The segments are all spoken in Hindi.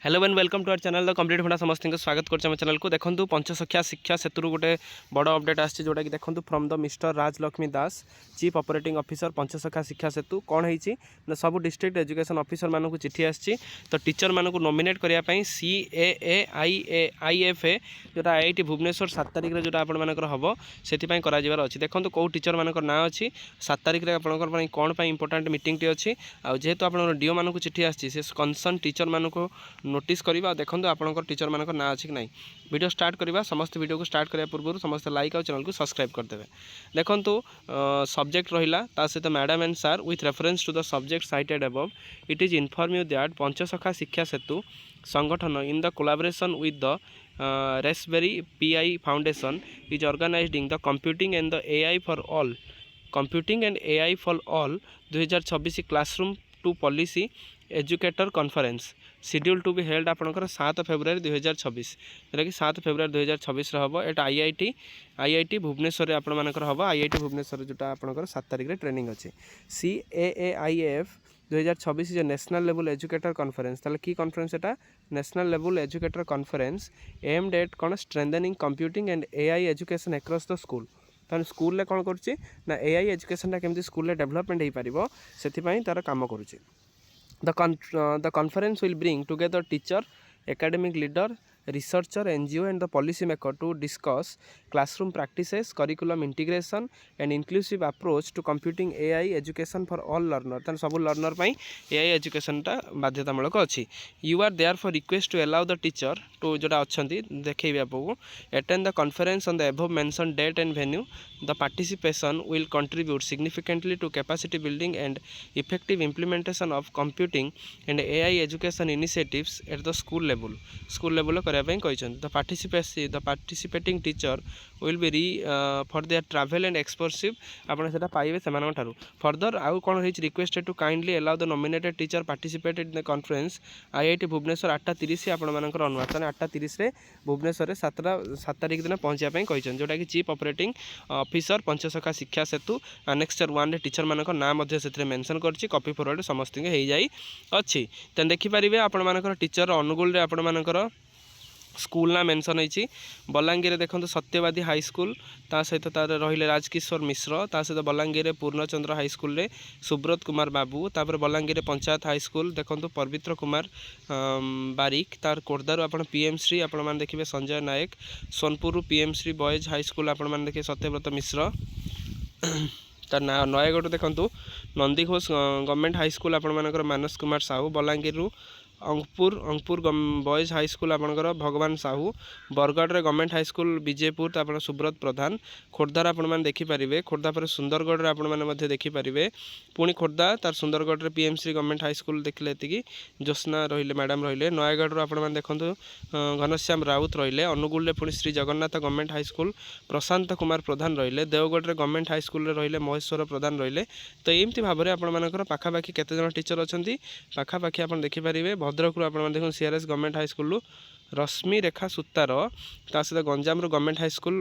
Hello and welcome to our channel the complete Funda समस्त स्वागत कर चैनल को देखो पंचसख्या शिक्षा सेतु गोटे बड़ अपडेट आसी जोटा कि देखो from the mister Rajalakshmi Das chief operating officer Panchasakha Shiksha Setu कौन होती सब डिस्ट्रिक्ट एजुकेशन ऑफिसर मानक चिठी आसी तो टीचर मानक नॉमिनेट करने CAAIFA जोटा IIT भुवनेश्वर 7 तारिख में जोटा आपर हम से अच्छी देखो कौ टीचर मान ना अच्छी 7 तारिख में आपंकर कौन इंपोर्टाट मीटिंग टी अच्छी जेहेतु आप डीओ मानक चिठी आसी कंसर्न टीचर मानक नोटिस करवा देखो आपंकर टीचर मान ना अच्छी कि ना वीडियो स्टार्ट करवा समस्त वीडियो को स्टार्ट करने पूर्व समस्त लाइक और चैनल को सब्सक्राइब करदे देखो सब्जेक्ट रहा सहित madam and sir with reference to the subject cited above it is inform you that Panchasakha Shiksha Setu Sangathan in the collaboration with the Raspberry PI foundation is organising the computing and the AI for all computing and AI for all 2026 classroom to policy educator conference schedule to be held आपंकर 7 फेब्रुआरी 2026 जोटा कि 7 फेब्रुआरी 2026 हम एट IIT भुवनेश्वर आपर हम IIT भुवनेश्वर जोटा आपंकर 7 तारिख में ट्रेनिंग अच्छी CAAIF 2026 जो नेशनल लेवल एजुकेटर कॉन्फ्रेंस ताले की कॉन्फ्रेंस एटा national level educator conference aimed at कौन strengthening computing and AI education across the school तार स्कूल कौन कर AI एजुकेशन केमती स्कूल डेवलपमेंट हो पार से तार काम करुँच The conference will bring together teacher, academic leader, researcher, NGO and the policy maker to discuss classroom practices, curriculum integration and inclusive approach to computing AI education for all learner तान सब learner पाई AI education टा बाध्यतामूलक अच्छी you are therefore request to allow the teacher to जोटा अच्छी देखिए आपको attend the conference on the above mentioned date and venue the participation will contribute significantly to capacity building and effective implementation of computing and AI education initiatives at the school level the participating teacher will be for their travel and expensive आपन सेटा पाइबे सेमान ठारू फर्दर आउ कोन रिच requested to kindly allow the nominated teacher participated in the conference IIT Bhubaneswar 8:30 आपण मानकर अनुवाद 8:30 रे भुवनेश्वर 7 तारिख दिन पहुंचा पई कहिसन जोटा कि chief operating officer Panchasakha Shiksha सेतु नेक्स्टर 1 रे टीचर मानकर नाम मध्ये सेतरे मेंशन करछि कॉपी फॉरवर्ड समस्त के हेई जाई अछि तन देखि परिबे आपण मानकर टीचर अनुगुल रे आपण मानकर स्कूल ना मेंशन होती बलांगीर देखो सत्यवादी हाई स्कूल ता सहित तार रहिले राजकिशोर मिश्र ता सहित बलांगीर पूर्णचंद्र हाई स्कूल रे सुब्रत कुमार बाबू तापर बलांगीर पंचायत हाई स्कूल देखो पवित्र कुमार बारिक तार कोर्दारू आप PM श्री आपण मैंने देखिए Sanjay Nayak Sonpur PM Shri boys high school आपण मैंने देखिए सत्यव्रत मिश्र तार ना नयगढ़ देखो Nandighosh government high school आपण मानकर Manas Kumar Sahu Balangir Angapur boys high school आपंकर भगवान साहू बरगढ़ रे गवर्नमेंट हाई स्कूल विजयपुर आप सुब्रत प्रधान खोर्धार आपने देखिपारे खोर्धा पर सुंदरगढ़ आपने देखिपारे पुणी खोर्धा तार सुंदरगढ़ रे PM Shri government high school देखिले एति ज्योत्ना रहिले मैडम रहिले नयगढ़ आपने देखो घनश्याम राउत रहिले अनुगुल रे पुणी Shri Jagannath government high school Prashant Kumar Pradhan रहिले देवगढ़ रे गवर्नमेंट हाई स्कूल रहिले महेश्वर प्रधान रहिले तो एमती भाव में आपर पाखापाखि केते जन टीचर अच्छा पाखापाखि आप देखिपारे भद्रक आप देखो CRS गवर्नमेंट हाई स्कूल रश्मि रेखा सूतार ता सहित Ganjam government high school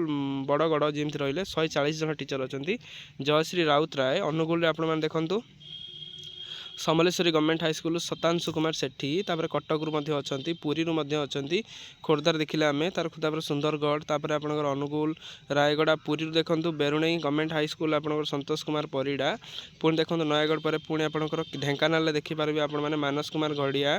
Bargarh जमी रही 140 जन टीचर अच्छा जयश्री राउत राय अनुगुल आप देखूँ Samaleswari government high school Shatanshu Kumar Sethi तापर कटक अच्छा पुरी अच्छा खोर्धार देखिले आम तार सुंदरगढ़ तापर आपंकर अनुगुल रायगढ़ पुरी देखूँ बेरुणई गवर्नमेंट हाई स्कूल आपंकर संतोष कुमार परिड़ा पुणी देखो नयगढ़ पर पुणी आपंकर ढेंकानाल देखिपारे आपण मैंने मानस कुमार घड़िया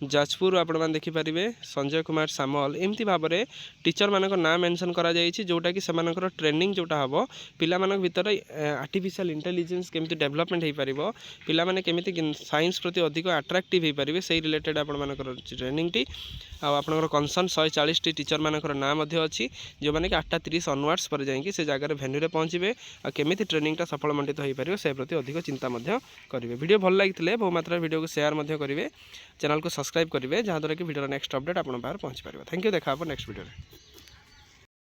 जाजपुर आपण मैंने देखिपारे संजय कुमार सामल एमती भाव में टीचर मान ना मेंशन करा जोटा कि सेमानकर ट्रेनिंग जोटा हम पिला भितर आर्टिफिशियल इंटेलिजेंस केमती डेवलपमेंट हो पार पिला माने केमती साइंस प्रति अधिक अट्राक्टिव हो पारे से रिलेटेड आपंकर ट्रेनिंग टी आपंकर कंसर्न 140 टी टीचर मानकर नाम अच्छी जो मैंने कि 8:30 ऑनवर्ड्स पर जाइए से जगह भेन्यू रे पहुँचे आ केमिति ट्रेनिंगटा सफल मंडित हो पार से प्रति अधिक चिंता करेंगे वीडियो भल लगी बहु मात्रा वीडियो को शेयर करेंगे चैनल को सब्सक्राइब करेंगे जहाँद्वारा कि वीडियो नेक्स्ट अपडेट आप पहुँच पार थैंक यू देखा नेक्स्ट वीडियो।